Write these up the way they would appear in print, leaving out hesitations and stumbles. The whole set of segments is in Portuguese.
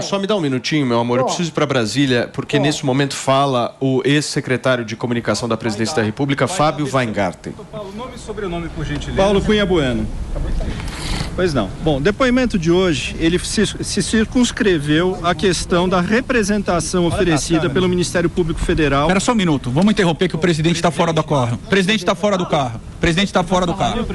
só me dá um minutinho, meu amor. Eu preciso ir para Brasília, porque nesse momento fala o ex-secretário de Comunicação da Presidência da República, Fábio Weingarten. Paulo, nome e sobrenome, por gentileza. Paulo Cunha Bueno. Pois não. Bom, depoimento de hoje, ele se circunscreveu à questão da representação oferecida pelo Ministério Público Federal. Espera só um minuto, vamos interromper que o presidente está fora do carro. O presidente está fora do carro. O presidente está fora do carro.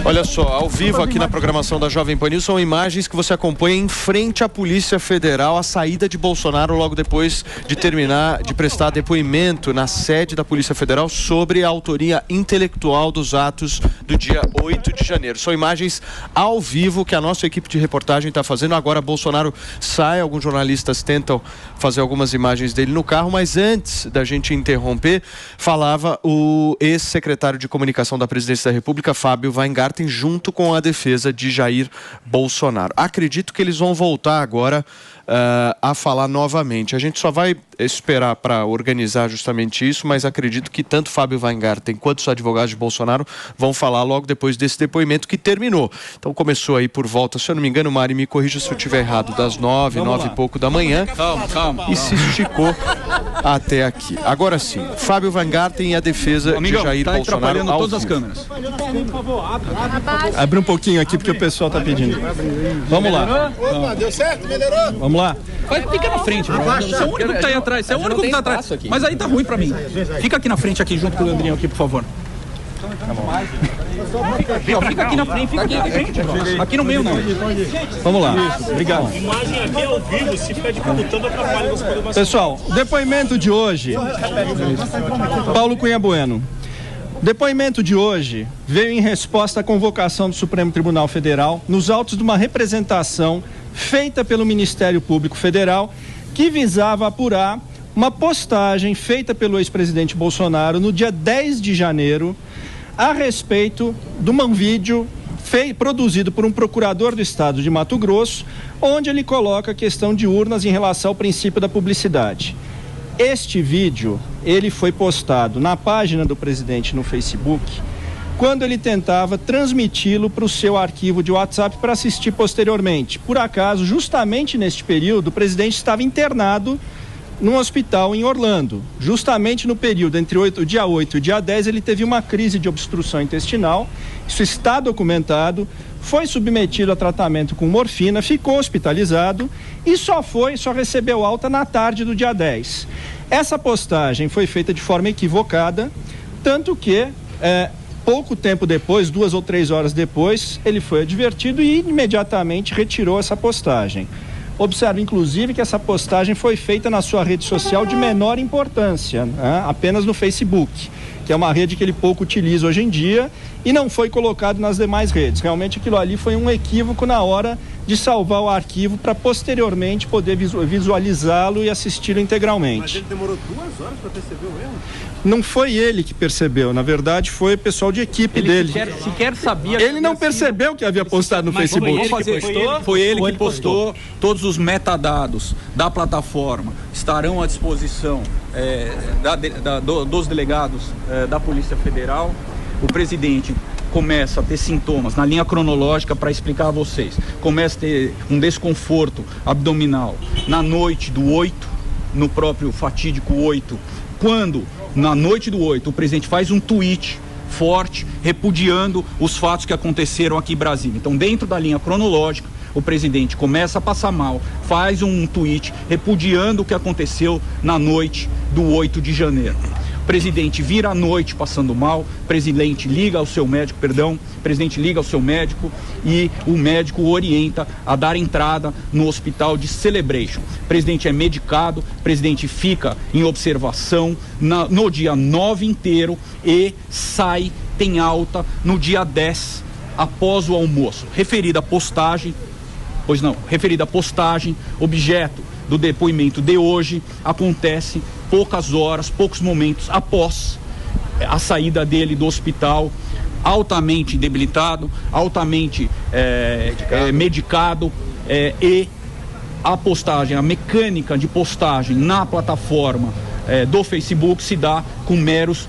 Olha só, ao vivo aqui na programação da Jovem Pan News são imagens que você acompanha em frente à Polícia Federal, a saída de Bolsonaro logo depois de terminar de prestar depoimento na sede da Polícia Federal sobre a autoria intelectual dos atos do dia 8 de janeiro. São imagens ao vivo que a nossa equipe de reportagem está fazendo. Agora Bolsonaro sai, alguns jornalistas tentam fazer algumas imagens dele no carro, mas antes da gente interromper, falava o ex-secretário de Comunicação da Presidência da República, Fábio Weingarten, junto com a defesa de Jair Bolsonaro. Acredito que eles vão voltar agora a falar novamente. A gente só vai esperar para organizar justamente isso, mas acredito que tanto Fábio Weingarten quanto os advogados de Bolsonaro vão falar logo depois desse depoimento que terminou. Então começou aí por volta, se eu não me engano, Mari, me corrija se eu estiver errado, das 9 e pouco da manhã. Calma. E se esticou até aqui. Agora sim, Fábio Weingarten e a defesa de Jair Bolsonaro ao todas as vivo. câmeras. Abre um pouquinho aqui porque o pessoal está pedindo. Vamos lá. Opa, deu certo? Melhorou? Vamos lá. Fica na frente, bro. Você é o único que tá aí atrás. Você é o único que tá atrás. Mas aí tá ruim pra mim. Fica aqui na frente, aqui, junto com o Leandrinho aqui, por favor. Fica aqui na frente, fica aqui na frente. Aqui no meio, não. Vamos lá. Obrigado. A imagem aqui é ao vivo, se ficar dificultando, atrapalha você poder. Pessoal, depoimento de hoje. Paulo Cunha Bueno. Depoimento de hoje veio em resposta à convocação do Supremo Tribunal Federal nos autos de uma representação feita pelo Ministério Público Federal que visava apurar uma postagem feita pelo ex-presidente Bolsonaro no dia 10 de janeiro a respeito de um vídeo produzido por um procurador do estado de Mato Grosso, onde ele coloca a questão de urnas em relação ao princípio da publicidade. Este vídeo, ele foi postado na página do presidente no Facebook, quando ele tentava transmiti-lo para o seu arquivo de WhatsApp para assistir posteriormente. Por acaso, justamente neste período, o presidente estava internado num hospital em Orlando. Justamente no período entre o dia 8 e o dia 10, ele teve uma crise de obstrução intestinal. Isso está documentado. Foi submetido a tratamento com morfina, ficou hospitalizado e só recebeu alta na tarde do dia 10. Essa postagem foi feita de forma equivocada, tanto que pouco tempo depois, 2 ou 3 horas depois, ele foi advertido e imediatamente retirou essa postagem. Observe, inclusive, que essa postagem foi feita na sua rede social de menor importância, né? Apenas no Facebook, que é uma rede que ele pouco utiliza hoje em dia e não foi colocado nas demais redes. Realmente aquilo ali foi um equívoco na hora de salvar o arquivo para posteriormente poder visualizá-lo e assisti-lo integralmente. Mas ele demorou 2 horas para perceber o erro? Não foi ele que percebeu, na verdade foi o pessoal de equipe dele. Sequer sabia. Ele não percebeu que havia postado no Facebook. Foi ele que postou. Todos os metadados da plataforma estarão à disposição dos delegados da Polícia Federal. O presidente começa a ter sintomas na linha cronológica para explicar a vocês. Começa a ter um desconforto abdominal na noite do 8, no próprio fatídico 8, quando na noite do 8 o presidente faz um tweet forte repudiando os fatos que aconteceram aqui em Brasília. Então, dentro da linha cronológica, o presidente começa a passar mal, faz um tweet repudiando o que aconteceu na noite do 8 de janeiro. O presidente vira à noite passando mal, o presidente liga ao seu médico e o médico o orienta a dar entrada no hospital de Celebration. O presidente é medicado, o presidente fica em observação no dia 9 inteiro e tem alta no dia 10 após o almoço. Referida postagem, objeto do depoimento de hoje, acontece poucos momentos após a saída dele do hospital, altamente debilitado, altamente medicado, e a mecânica de postagem na plataforma do Facebook se dá com meros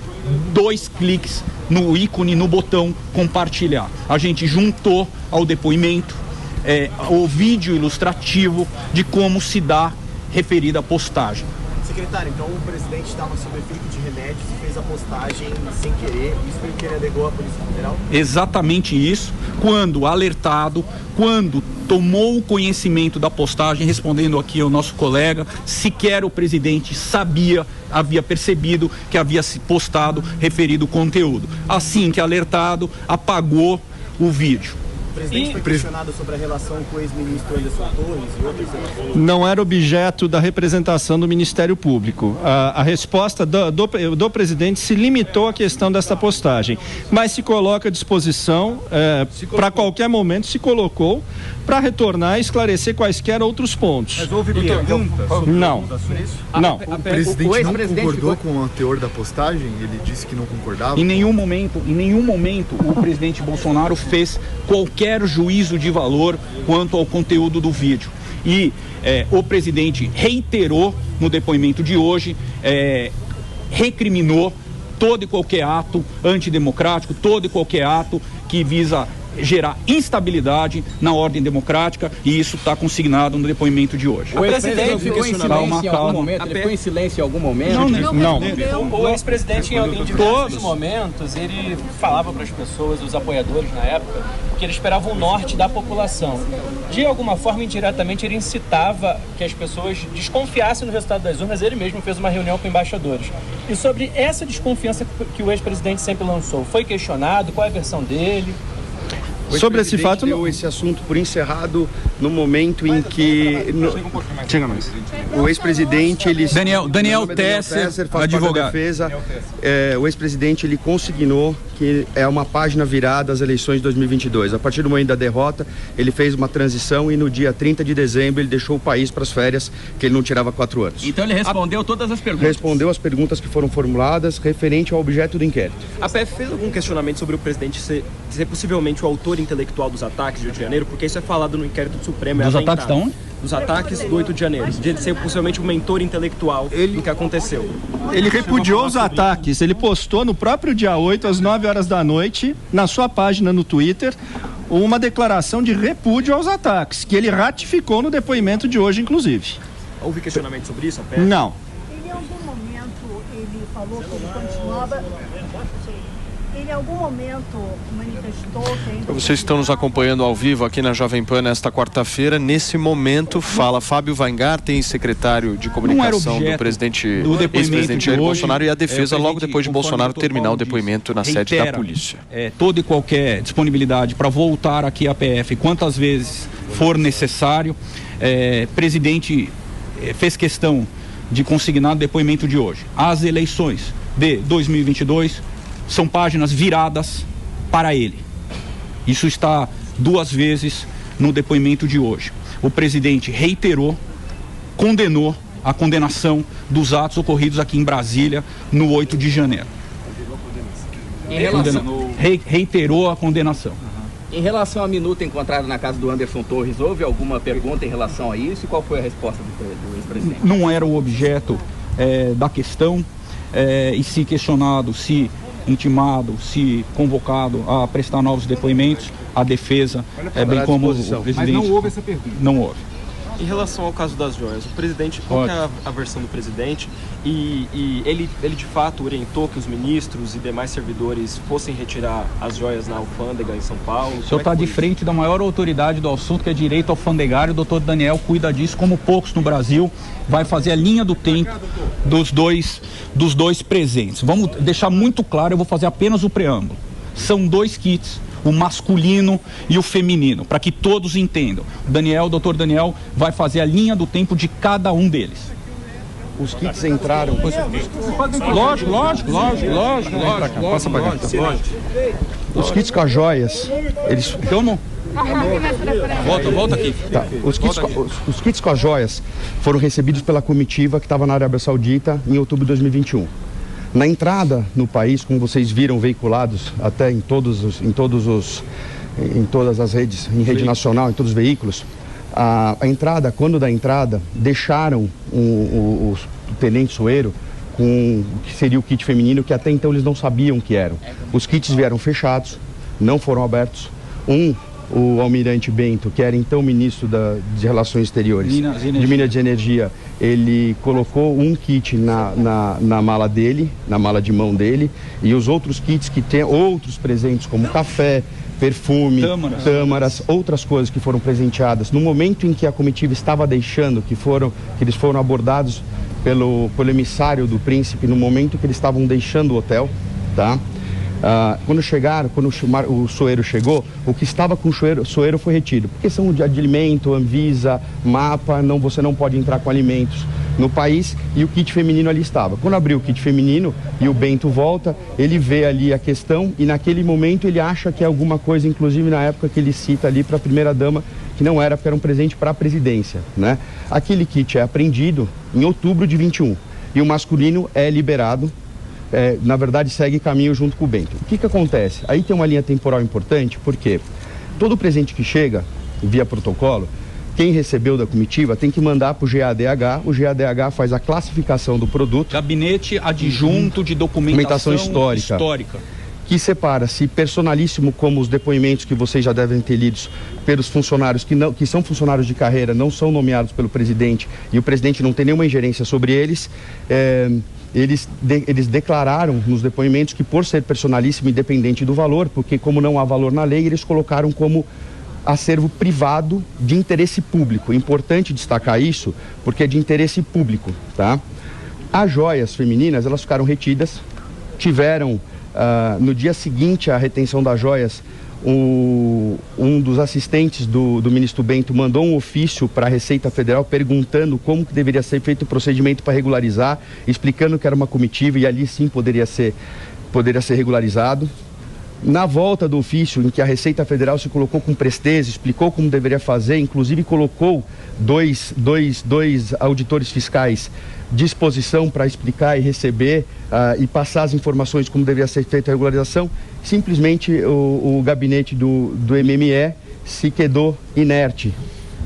2 cliques no ícone, no botão compartilhar. A gente juntou ao depoimento o vídeo ilustrativo de como se dá referida postagem. Secretário, então o presidente estava sob efeito de remédios e fez a postagem sem querer, isso foi o que ele alegou à Polícia Federal? Exatamente isso, quando alertado, quando tomou conhecimento da postagem, respondendo aqui ao nosso colega, sequer o presidente havia percebido que havia se postado referido conteúdo. Assim que alertado, apagou o vídeo. O presidente foi questionado sobre a relação com o ex-ministro Anderson Torres e outros senadores. Não era objeto da representação do Ministério Público. A resposta do presidente se limitou à questão desta postagem, mas se coloca à disposição para qualquer momento, se colocou para retornar e esclarecer quaisquer outros pontos. Mas houve perguntas sobre Não. Não. O presidente não concordou com o teor da postagem? Ele disse que não concordava? Em nenhum momento o presidente Bolsonaro fez qualquer juízo de valor quanto ao conteúdo do vídeo. E o presidente reiterou no depoimento de hoje, recriminou todo e qualquer ato antidemocrático, todo e qualquer ato que visa gerar instabilidade na ordem democrática, e isso está consignado no depoimento de hoje. O ex-presidente ficou em silêncio em algum momento? Ele ficou em silêncio em algum momento? Não. O ex-presidente, em diversos momentos, ele falava para as pessoas, os apoiadores na época, que ele esperava o norte da população. De alguma forma, indiretamente, ele incitava que as pessoas desconfiassem do resultado das urnas. Ele mesmo fez uma reunião com embaixadores. E sobre essa desconfiança que o ex-presidente sempre lançou, foi questionado? Qual é a versão dele? Sobre esse fato, deu esse assunto por encerrado no momento em que o ex-presidente Daniel Tesser, advogado, defesa, o ex-presidente ele consignou que é uma página virada às eleições de 2022. A partir do momento da derrota, ele fez uma transição e no dia 30 de dezembro ele deixou o país para as férias, que ele não tirava 4 anos. Então ele respondeu todas as perguntas? Respondeu as perguntas que foram formuladas referente ao objeto do inquérito. A PF fez algum questionamento sobre o presidente ser possivelmente o autor intelectual dos ataques de 8 de janeiro? Porque isso é falado no inquérito do Supremo. Dos ataques da onde? Dos ataques do 8 de janeiro. De ele ser possivelmente o mentor intelectual do que aconteceu. Ele repudiou os ataques. Ele postou no próprio dia 8, às 9 horas da noite, na sua página no Twitter, uma declaração de repúdio aos ataques, que ele ratificou no depoimento de hoje, inclusive. Houve questionamento sobre isso, a PF? Não. Ele, em algum momento, ele falou que ele continuava... Ele, em algum momento, manifestou que ainda... Vocês estão nos acompanhando ao vivo aqui na Jovem Pan nesta quarta-feira. Nesse momento, fala Fábio Weingarten, secretário de comunicação do ex-presidente Jair Bolsonaro, e a defesa logo depois de Bolsonaro terminar o depoimento na sede da polícia. Toda e qualquer disponibilidade para voltar aqui à PF quantas vezes for necessário. Presidente fez questão de consignar o depoimento de hoje. As eleições de 2022 são páginas viradas para ele. Isso está 2 vezes no depoimento de hoje. O presidente reiterou, condenou a condenação dos atos ocorridos aqui em Brasília no 8 de janeiro. Reiterou a condenação. Em relação à minuta encontrada na casa do Anderson Torres, houve alguma pergunta em relação a isso? E qual foi a resposta do ex-presidente? Não era o objeto da questão, e se questionado, se intimado, se convocado a prestar novos depoimentos, a defesa, bem como o presidente. Mas não houve essa pergunta? Não houve. Em relação ao caso das joias, o presidente, qual é a versão do presidente? E ele de fato orientou que os ministros e demais servidores fossem retirar as joias na alfândega em São Paulo? O senhor está de frente da maior autoridade do assunto, que é direito alfandegário. O doutor Daniel cuida disso como poucos no Brasil. Vai fazer a linha do tempo dos dois presentes. Vamos deixar muito claro, eu vou fazer apenas o preâmbulo. São 2 kits, o masculino e o feminino, para que todos entendam. O doutor Daniel vai fazer a linha do tempo de cada um deles. Os kits entraram... Lógico. Passa pra cá. Os kits com as joias, eles... Volta aqui. Tá. Os kits com as joias foram recebidos pela comitiva que estava na Arábia Saudita em outubro de 2021. Na entrada no país, como vocês viram veiculados até em todas as redes, em rede nacional, em todos os veículos, a entrada, quando da entrada, deixaram o tenente Soeiro com o que seria o kit feminino, que até então eles não sabiam o que eram. Os kits vieram fechados, não foram abertos. Um o almirante Bento, que era então ministro de Relações Exteriores, de Minas e Energia, ele colocou um kit na mala dele, na mala de mão dele, e os outros kits que tem outros presentes como café, perfume, tâmaras, outras coisas que foram presenteadas. No momento em que a comitiva estava deixando, que eles foram abordados pelo emissário do príncipe, no momento que eles estavam deixando o hotel, tá? Quando o soeiro chegou, o que estava com o soeiro foi retido. Por questão de alimento, Anvisa, mapa, você não pode entrar com alimentos no país, e o kit feminino ali estava. Quando abriu o kit feminino e o Bento volta, ele vê ali a questão e naquele momento ele acha que é alguma coisa, inclusive na época que ele cita ali para a primeira-dama, que não era, porque era um presente para a presidência, né? Aquele kit é apreendido em outubro de 21 e o masculino é liberado. Na verdade, segue caminho junto com o Bento. O que acontece? Aí tem uma linha temporal importante, porque todo presente que chega, via protocolo, quem recebeu da comitiva tem que mandar para o GADH, o GADH faz a classificação do produto. Gabinete Adjunto de Documentação Histórica. Que separa se personalíssimo, como os depoimentos que vocês já devem ter lidos pelos funcionários que são funcionários de carreira, não são nomeados pelo presidente, e o presidente não tem nenhuma ingerência sobre eles. Eles declararam nos depoimentos que, por ser personalíssimo, independente do valor, porque como não há valor na lei, eles colocaram como acervo privado de interesse público. Importante destacar isso, porque é de interesse público, tá? As joias femininas, elas ficaram retidas, tiveram, no dia seguinte à retenção das joias, um dos assistentes do ministro Bento mandou um ofício para a Receita Federal perguntando como que deveria ser feito o procedimento para regularizar, explicando que era uma comitiva e ali sim poderia ser regularizado. Na volta do ofício, em que a Receita Federal se colocou com presteza, explicou como deveria fazer, inclusive colocou dois auditores fiscais de exposição para explicar e receber e passar as informações como deveria ser feita a regularização, simplesmente o gabinete do MME se quedou inerte,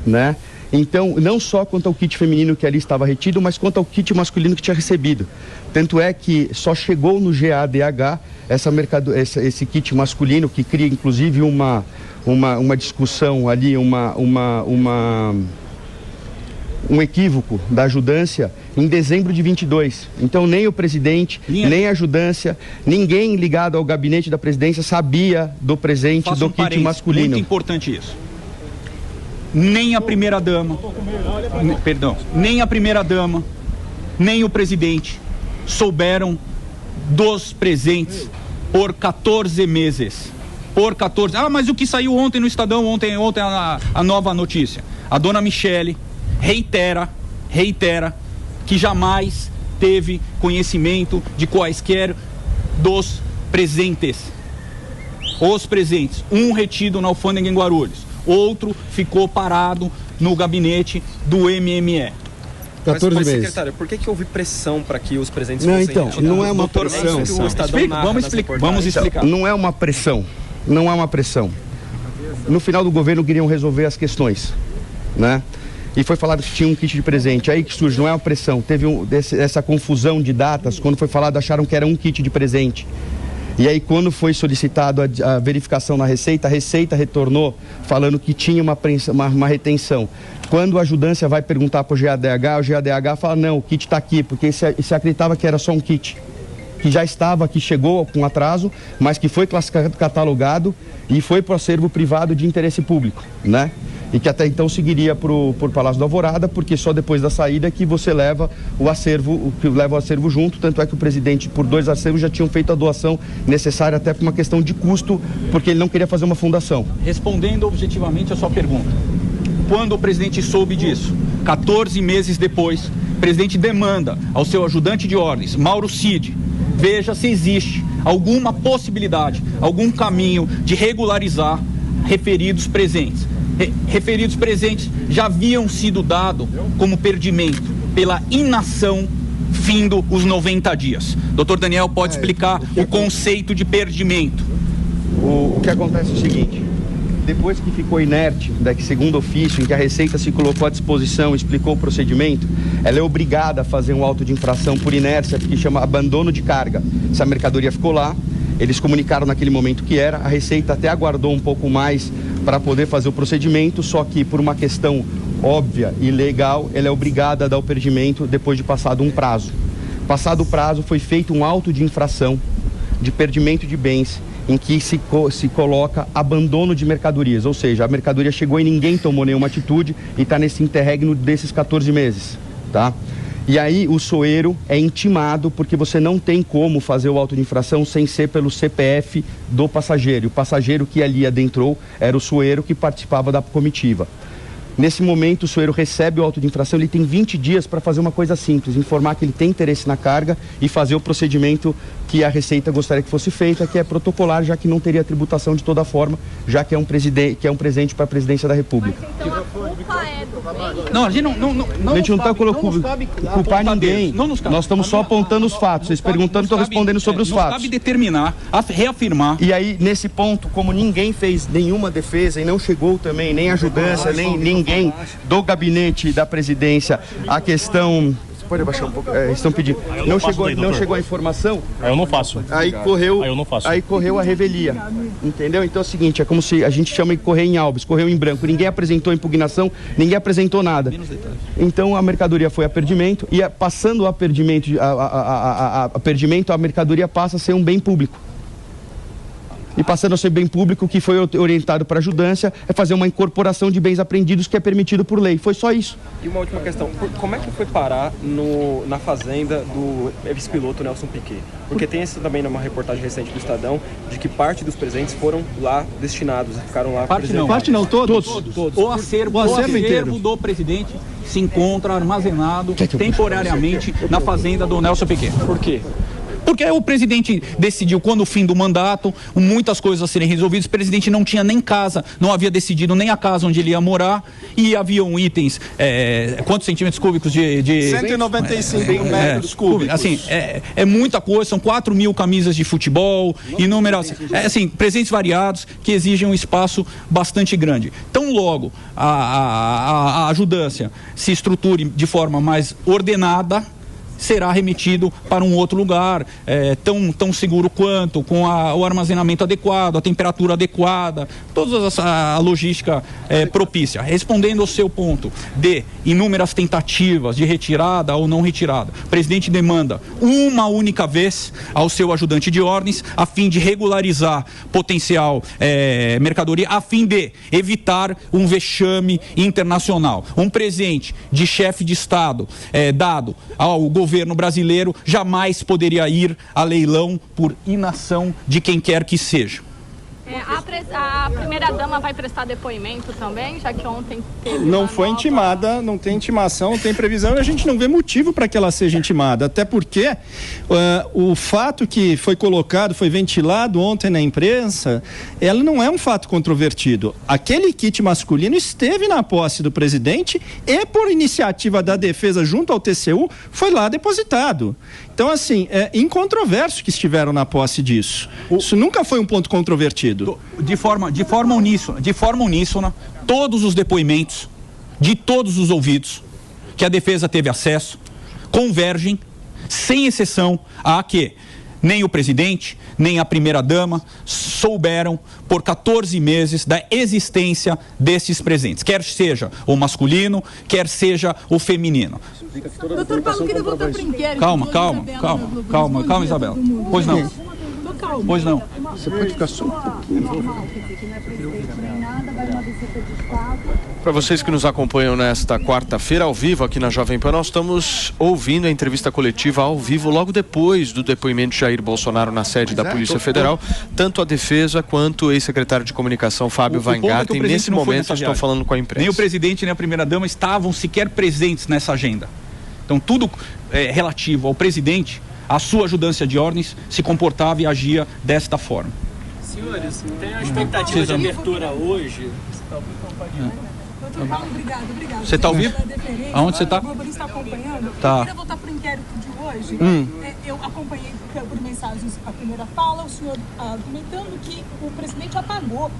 né? Então, não só quanto ao kit feminino que ali estava retido, mas quanto ao kit masculino que tinha recebido. Tanto é que só chegou no GADH esse kit masculino, que cria inclusive uma discussão ali, um equívoco da ajudância em dezembro de 22. Então nem o presidente, nem a ajudância, ninguém ligado ao gabinete da presidência sabia do presente do kit masculino. Muito importante isso. Nem a primeira-dama, nem o presidente souberam dos presentes por 14 meses. Mas o que saiu ontem no Estadão, ontem a nova notícia. A dona Michele reitera que jamais teve conhecimento de quaisquer dos presentes. Os presentes, um retido na alfândega em Guarulhos, outro ficou parado no gabinete do MME. 14 meses. Secretário, por que houve pressão para que os presentes fossem retirados? Não é uma pressão. Vamos explicar. Não é uma pressão. No final do governo queriam resolver as questões, né? E foi falado que tinha um kit de presente. Aí que surge, não é uma pressão. Teve essa confusão de datas. Quando foi falado, acharam que era um kit de presente. E aí, quando foi solicitado a verificação na Receita, a Receita retornou falando que tinha uma retenção. Quando a ajudância vai perguntar para o GADH fala, não, o kit está aqui, porque se acreditava que era só um kit, que já estava, que chegou com atraso, mas que foi classificado, catalogado e foi para o acervo privado de interesse público, né? E que até então seguiria por Palácio da Alvorada, porque só depois da saída que você leva o acervo junto, tanto é que o presidente, por 2 acervos, já tinham feito a doação necessária até por uma questão de custo, porque ele não queria fazer uma fundação. Respondendo objetivamente a sua pergunta, quando o presidente soube disso, 14 meses depois, o presidente demanda ao seu ajudante de ordens, Mauro Cid, veja se existe alguma possibilidade, algum caminho de regularizar referidos presentes. Referidos presentes já haviam sido dados como perdimento pela inação findo os 90 dias. Doutor Daniel pode explicar o conceito de perdimento. O que acontece é o seguinte: depois que ficou inerte, segundo ofício, em que a Receita se colocou à disposição, explicou o procedimento, ela é obrigada a fazer um auto de infração por inércia, que chama abandono de carga. Se a mercadoria ficou lá, eles comunicaram naquele momento que era, a Receita até aguardou um pouco mais para poder fazer o procedimento, só que por uma questão óbvia e legal, ela é obrigada a dar o perdimento depois de passado um prazo. Passado o prazo, foi feito um auto de infração de perdimento de bens, em que se coloca abandono de mercadorias, ou seja, a mercadoria chegou e ninguém tomou nenhuma atitude e está nesse interregno desses 14 meses, tá? E aí o SOERO é intimado, porque você não tem como fazer o auto de infração sem ser pelo CPF do passageiro. O passageiro que ali adentrou era o SOERO que participava da comitiva. Nesse momento, o SOERO recebe o auto de infração, ele tem 20 dias para fazer uma coisa simples, informar que ele tem interesse na carga e fazer o procedimento que a Receita gostaria que fosse feita, que é protocolar, já que não teria tributação de toda forma, já que é um presente para a presidência da República. Mas então a culpa é do bem? Não, a gente A gente não está colocando culpar ninguém. Nós estamos só apontando os fatos. Vocês perguntando, estou respondendo sobre os fatos. Não cabe determinar, reafirmar. E aí, nesse ponto, como ninguém fez nenhuma defesa e não chegou também nem ajudância, nem ninguém do gabinete da presidência, a questão... Pode abaixar um pouco? Estão pedindo. Não chegou a informação? Aí eu não faço. Aí correu a revelia. Entendeu? Então é o seguinte, é como se a gente chama de correr em albis, correu em branco. Ninguém apresentou impugnação, ninguém apresentou nada. Então a mercadoria foi a perdimento e passando a perdimento, a mercadoria passa a ser um bem público. E passando a ser bem público, o que foi orientado para a ajudância é fazer uma incorporação de bens apreendidos que é permitido por lei. Foi só isso. E uma última questão, como é que foi parar na fazenda do ex-piloto Nelson Piquet? Porque tem isso também numa reportagem recente do Estadão, de que parte dos presentes foram lá destinados, ficaram lá... Parte não, todos. O acervo do presidente se encontra armazenado temporariamente na fazenda do Nelson Piquet. Por quê? Porque o presidente decidiu, quando o fim do mandato, muitas coisas a serem resolvidas, o presidente não tinha nem casa, não havia decidido nem a casa onde ele ia morar, e haviam itens, quantos centímetros cúbicos de 195 metros cúbicos. Assim, é muita coisa, são 4.000 camisas de futebol, inúmeras, presentes variados, que exigem um espaço bastante grande. Então, logo, a ajudância se estruture de forma mais ordenada, será remetido para um outro lugar, tão seguro quanto, com o armazenamento adequado, a temperatura adequada, toda a logística propícia. Respondendo ao seu ponto de inúmeras tentativas de retirada ou não retirada, o presidente demanda uma única vez ao seu ajudante de ordens, a fim de regularizar potencial mercadoria, a fim de evitar um vexame internacional. Um presente de chefe de Estado dado ao governo brasileiro jamais poderia ir a leilão por inação de quem quer que seja. A primeira-dama vai prestar depoimento também, já que ontem teve não foi intimada, não tem intimação, não tem previsão e a gente não vê motivo para que ela seja intimada, até porque o fato que foi colocado, foi ventilado ontem na imprensa, ela não é um fato controvertido. Aquele kit masculino esteve na posse do presidente e, por iniciativa da defesa junto ao TCU, foi lá depositado. Então, assim, é incontroverso que estiveram na posse disso. Isso nunca foi um ponto controvertido. De forma uníssona, todos os depoimentos de todos os ouvidos que a defesa teve acesso convergem, sem exceção, a que nem o presidente, nem a primeira-dama souberam por 14 meses da existência desses presentes, quer seja o masculino, quer seja o feminino. Doutor Paulo, queria voltar para o inquérito. Calma, Isabela. Pois não. Pois não. Você pode ficar só um pouquinho. Para vocês que nos acompanham nesta quarta-feira ao vivo aqui na Jovem Pan, nós estamos ouvindo a entrevista coletiva ao vivo logo depois do depoimento de Jair Bolsonaro na sede da Polícia Federal. Tanto a defesa quanto o ex-secretário de comunicação Fábio Weingarten nesse momento estão falando com a imprensa. Nem o presidente nem a primeira-dama estavam sequer presentes nessa agenda. Então tudo relativo ao presidente, a sua ajudância de ordens, se comportava e agia desta forma. Senhores, tem a expectativa de abertura hoje? Doutor Paulo, obrigado. Você está ao vivo? Aonde você está? O Globo está acompanhando. Tá. Eu queria voltar para o inquérito de hoje. Eu acompanhei por mensagens a primeira fala, o senhor argumentando que o presidente apagou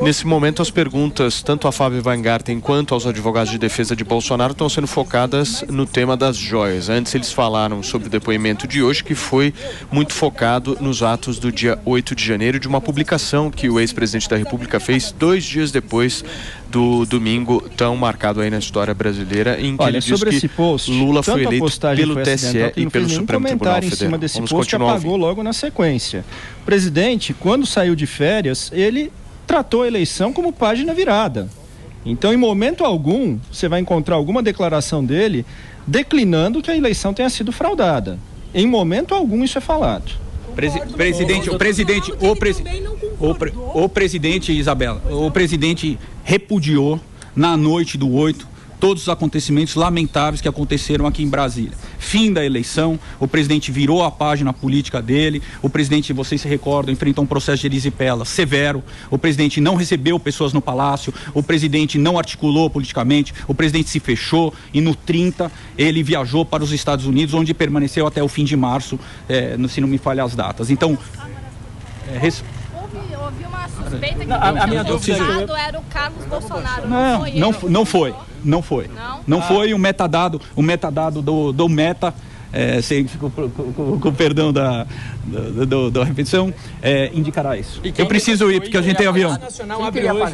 Nesse momento, as perguntas, tanto a Fábio Weingarten quanto aos advogados de defesa de Bolsonaro, estão sendo focadas no tema das joias. Antes, eles falaram sobre o depoimento de hoje, que foi muito focado nos atos do dia 8 de janeiro, de uma publicação que o ex-presidente da República fez 2 dias depois do domingo tão marcado aí na história brasileira, em que ele diz que post, Lula foi eleito pelo TSE e pelo Supremo Tribunal em Federal. cima desse post, apagou logo na sequência. O presidente, quando saiu de férias, ele tratou a eleição como página virada. Então, em momento algum, você vai encontrar alguma declaração dele declinando que a eleição tenha sido fraudada. Em momento algum isso é falado. O presidente, Isabela, o presidente repudiou na noite do 8 todos os acontecimentos lamentáveis que aconteceram aqui em Brasília. Fim da eleição, o presidente virou a página política dele, o presidente, vocês se recordam, enfrentou um processo de erisipela severo, o presidente não recebeu pessoas no palácio, o presidente não articulou politicamente, o presidente se fechou e no 30 ele viajou para os Estados Unidos, onde permaneceu até o fim de março, se não me falha as datas. Então, Houve uma suspeita que a minha dúvida era o Carlos Bolsonaro. Não foi. Não foi o metadado do Meta, com perdão da repetição, indicará isso. Eu preciso ir, porque a gente tem avião. A Nacional abriu hoje,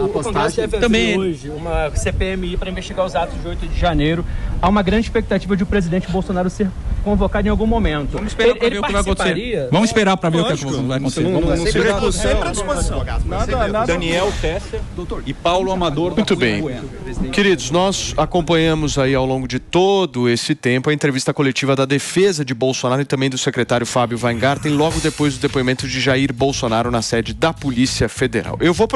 o Congresso deve abrir hoje uma CPMI para investigar os atos de 8 de janeiro. Há uma grande expectativa de o presidente Bolsonaro ser convocado em algum momento. Vamos esperar para ver o que vai acontecer. Vamos esperar para ver o que vai acontecer. Daniel Tesser e Paulo Amador. Muito bem. Queridos, nós acompanhamos aí ao longo de todo esse tempo a entrevista coletiva da defesa de Bolsonaro e também do secretário Fábio Weingarten, logo depois do depoimento de Jair Bolsonaro na sede da Polícia Federal. Eu vou